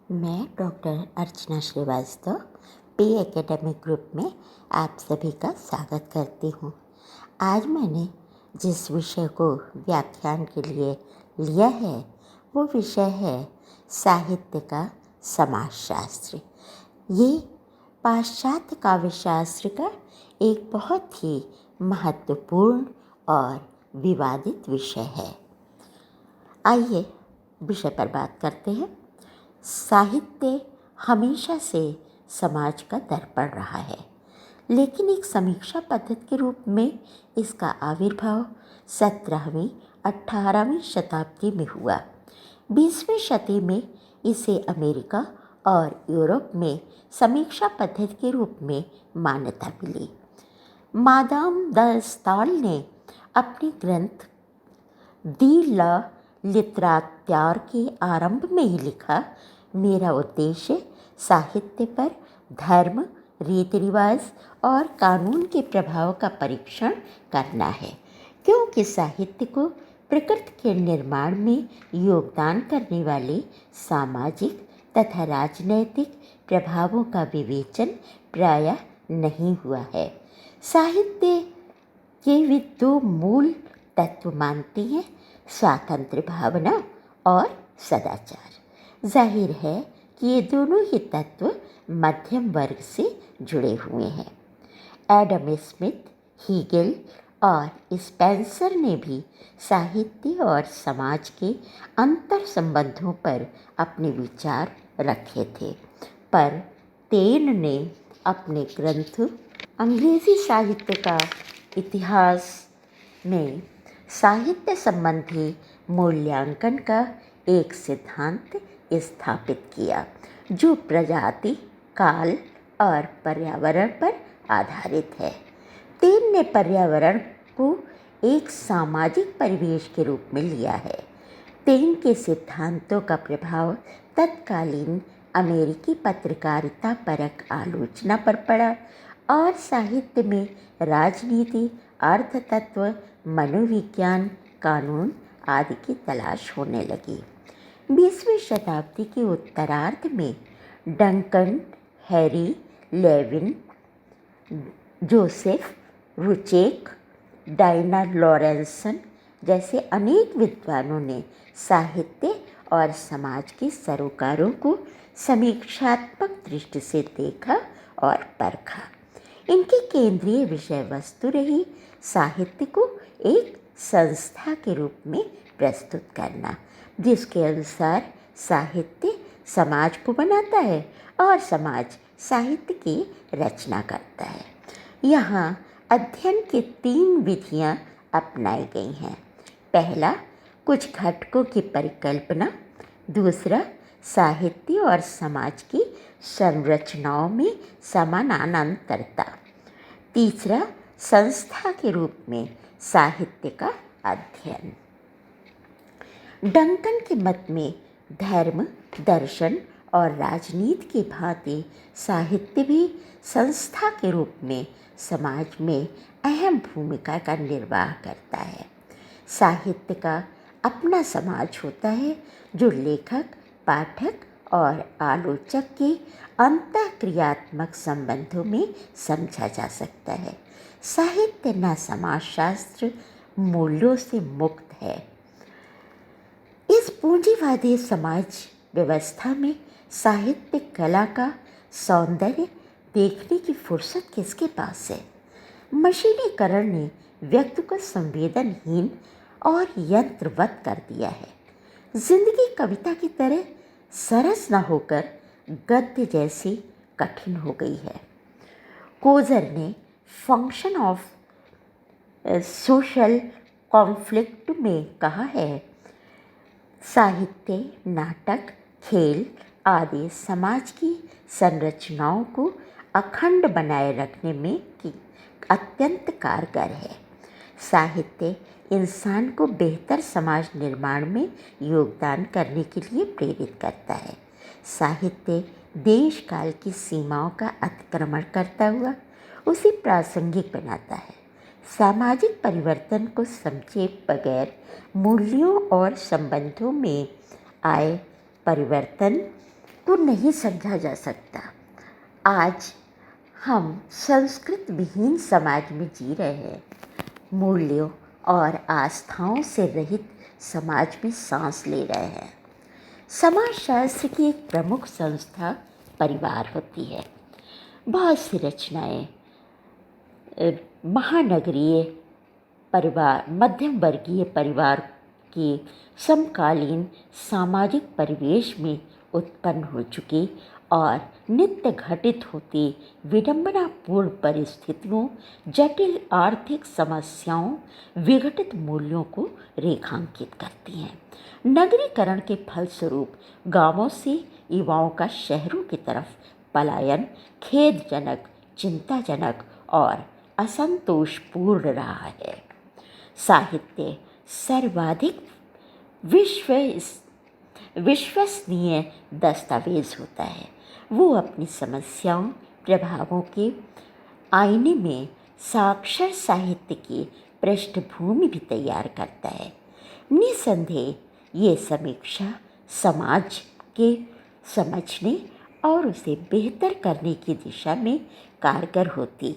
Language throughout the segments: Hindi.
मैं डॉक्टर अर्चना श्रीवास्तव पे एकेडमिक ग्रुप में आप सभी का स्वागत करती हूँ। आज मैंने जिस विषय को व्याख्यान के लिए लिया है वो विषय है साहित्य का समाजशास्त्र। ये पाश्चात्य काव्यशास्त्र का एक बहुत ही महत्वपूर्ण और विवादित विषय है। आइए विषय पर बात करते हैं। साहित्य हमेशा से समाज का दर्पण रहा है, लेकिन एक समीक्षा पद्धति के रूप में इसका आविर्भाव 17वीं 18वीं शताब्दी में हुआ। 20वीं शताब्दी में इसे अमेरिका और यूरोप में समीक्षा पद्धति के रूप में मान्यता मिली। मादाम द स्टाल ने अपने ग्रंथ दी ला लिटरेचर के आरंभ में ही लिखा, मेरा उद्देश्य साहित्य पर धर्म, रीति रिवाज और कानून के प्रभाव का परीक्षण करना है, क्योंकि साहित्य को प्रकृति के निर्माण में योगदान करने वाले सामाजिक तथा राजनैतिक प्रभावों का विवेचन प्रायः नहीं हुआ है। साहित्य के वे दो मूल तत्व मानते हैं, स्वातंत्र्य भावना और सदाचार। जाहिर है कि ये दोनों ही तत्व मध्यम वर्ग से जुड़े हुए हैं। एडम स्मिथ, हीगेल और स्पेंसर ने भी साहित्य और समाज के अंतर संबंधों पर अपने विचार रखे थे, पर टेन ने अपने ग्रंथ अंग्रेजी साहित्य का इतिहास में साहित्य संबंधी मूल्यांकन का एक सिद्धांत स्थापित किया, जो प्रजाति, काल और पर्यावरण पर आधारित है। टेन ने पर्यावरण को एक सामाजिक परिवेश के रूप में लिया है। टेन के सिद्धांतों का प्रभाव तत्कालीन अमेरिकी पत्रकारिता परक आलोचना पर पड़ा और साहित्य में राजनीति, अर्थतत्व, मनोविज्ञान, कानून आदि की तलाश होने लगी। 20वीं शताब्दी के उत्तरार्ध में डंकन, हैरी लेविन, जोसेफ रुचेक, डायना लॉरेंसन जैसे अनेक विद्वानों ने साहित्य और समाज के सरोकारों को समीक्षात्मक दृष्टि से देखा और परखा। इनकी केंद्रीय विषय वस्तु रही साहित्य को एक संस्था के रूप में प्रस्तुत करना, जिसके अनुसार साहित्य समाज को बनाता है और समाज साहित्य की रचना करता है। यहाँ अध्ययन की 3 विधियाँ अपनाई गई हैं। पहला, कुछ घटकों की परिकल्पना। दूसरा, साहित्य और समाज की संरचनाओं में समानांतरता। तीसरा, संस्था के रूप में साहित्य का अध्ययन। डंकन के मत में धर्म, दर्शन और राजनीति की भांति साहित्य भी संस्था के रूप में समाज में अहम भूमिका का निर्वाह करता है। साहित्य का अपना समाज होता है, जो लेखक, पाठक और आलोचक के अंतःक्रियात्मक संबंधों में समझा जा सकता है। साहित्य न समाजशास्त्र मूल्यों से मुक्त है। इस पूंजीवादी समाज व्यवस्था में साहित्य कला का सौंदर्य देखने की फुर्सत किसके पास है? मशीनीकरण ने व्यक्ति को संवेदनहीन और यंत्रवत कर दिया है। जिंदगी कविता की तरह सरस न होकर गद्य जैसी कठिन हो गई है। कोजर ने फंक्शन ऑफ सोशल कॉन्फ्लिक्ट में कहा है, साहित्य, नाटक, खेल आदि समाज की संरचनाओं को अखंड बनाए रखने में अत्यंत कारगर है। साहित्य इंसान को बेहतर समाज निर्माण में योगदान करने के लिए प्रेरित करता है। साहित्य देश काल की सीमाओं का अतिक्रमण करता हुआ उसे प्रासंगिक बनाता है। सामाजिक परिवर्तन को समझे बगैर मूल्यों और संबंधों में आए परिवर्तन तो नहीं समझा जा सकता। आज हम संस्कृत विहीन समाज में जी रहे हैं। मूल्यों और आस्थाओं से रहित समाज में सांस ले रहे हैं। समाजशास्त्र की एक प्रमुख संस्था परिवार होती है। बहुत सी रचनाएं महानगरीय परिवार, मध्यम वर्गीय परिवार के समकालीन सामाजिक परिवेश में उत्पन्न हो चुकी और नित्य घटित होती विडंबनापूर्ण परिस्थितियों, जटिल आर्थिक समस्याओं, विघटित मूल्यों को रेखांकित करती हैं। नगरीकरण के फलस्वरूप गांवों से युवाओं का शहरों की तरफ पलायन खेदजनक, चिंताजनक और असंतोषपूर्ण रहा है। साहित्य सर्वाधिक विश्वसनीय दस्तावेज होता है। वो अपनी समस्याओं, प्रभावों के आईने में साक्षर साहित्य की पृष्ठभूमि भी तैयार करता है। निसंदेह ये समीक्षा समाज के समझने और उसे बेहतर करने की दिशा में कारगर होती,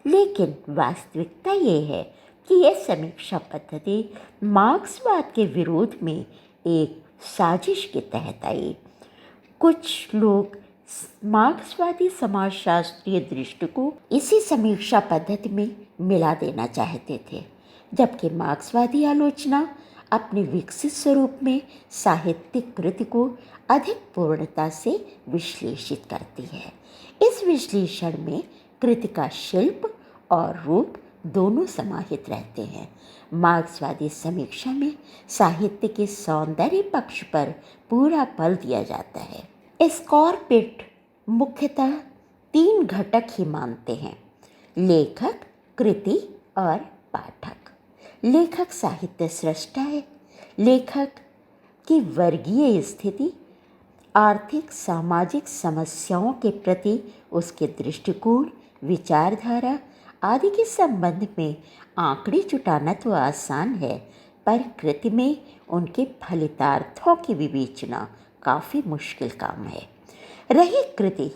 लेकिन वास्तविकता ये है कि यह समीक्षा पद्धति मार्क्सवाद के विरोध में एक साजिश के तहत आई। कुछ लोग मार्क्सवादी समाजशास्त्रीय दृष्टि को इसी समीक्षा पद्धति में मिला देना चाहते थे, जबकि मार्क्सवादी आलोचना अपने विकसित स्वरूप में साहित्यिक कृति को अधिक पूर्णता से विश्लेषित करती है। इस विश्लेषण में कृति का शिल्प और रूप दोनों समाहित रहते हैं। मार्क्सवादी समीक्षा में साहित्य के सौंदर्य पक्ष पर पूरा बल दिया जाता है। स्कॉर्पिट मुख्यतः 3 घटक ही मानते हैं: लेखक, कृति और पाठक। लेखक साहित्य सृष्टा है। लेखक की वर्गीय स्थिति, आर्थिक सामाजिक समस्याओं के प्रति उसके दृष्टिकोण, विचारधारा आदि के संबंध में आंकड़े जुटाना तो आसान है, पर कृति में उनके फलितार्थों की विवेचना काफ़ी मुश्किल काम है। रही कृति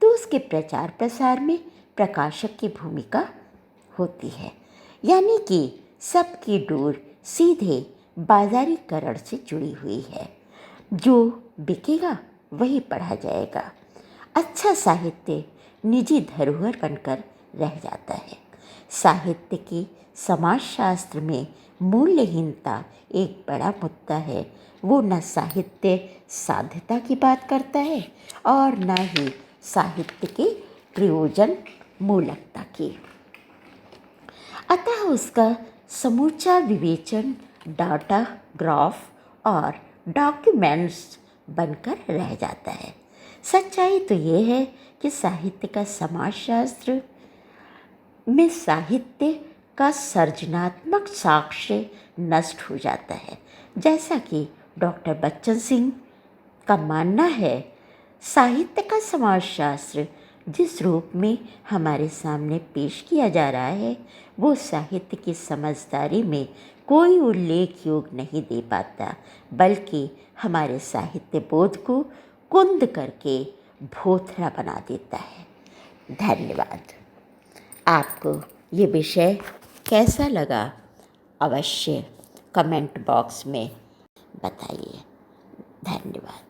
तो उसके प्रचार प्रसार में प्रकाशक की भूमिका होती है, यानी कि सबकी डोर सीधे बाजारीकरण से जुड़ी हुई है। जो बिकेगा वही पढ़ा जाएगा। अच्छा साहित्य निजी धरोहर बनकर रह जाता है। साहित्य की समाजशास्त्र में मूल्यहीनता एक बड़ा मुद्दा है। वो न साहित्य साध्यता की बात करता है और न ही साहित्य के प्रयोजन मूलकता की। अतः उसका समूचा विवेचन डाटा, ग्राफ और डॉक्यूमेंट्स बनकर रह जाता है। सच्चाई तो ये है कि साहित्य का समाजशास्त्र में साहित्य का सर्जनात्मक साक्ष्य नष्ट हो जाता है। जैसा कि डॉक्टर बच्चन सिंह का मानना है, साहित्य का समाजशास्त्र जिस रूप में हमारे सामने पेश किया जा रहा है, वो साहित्य की समझदारी में कोई उल्लेख योग नहीं दे पाता, बल्कि हमारे साहित्य बोध को कुंद करके भोथरा बना देता है। धन्यवाद। आपको ये विषय कैसा लगा अवश्य कमेंट बॉक्स में बताइए। धन्यवाद।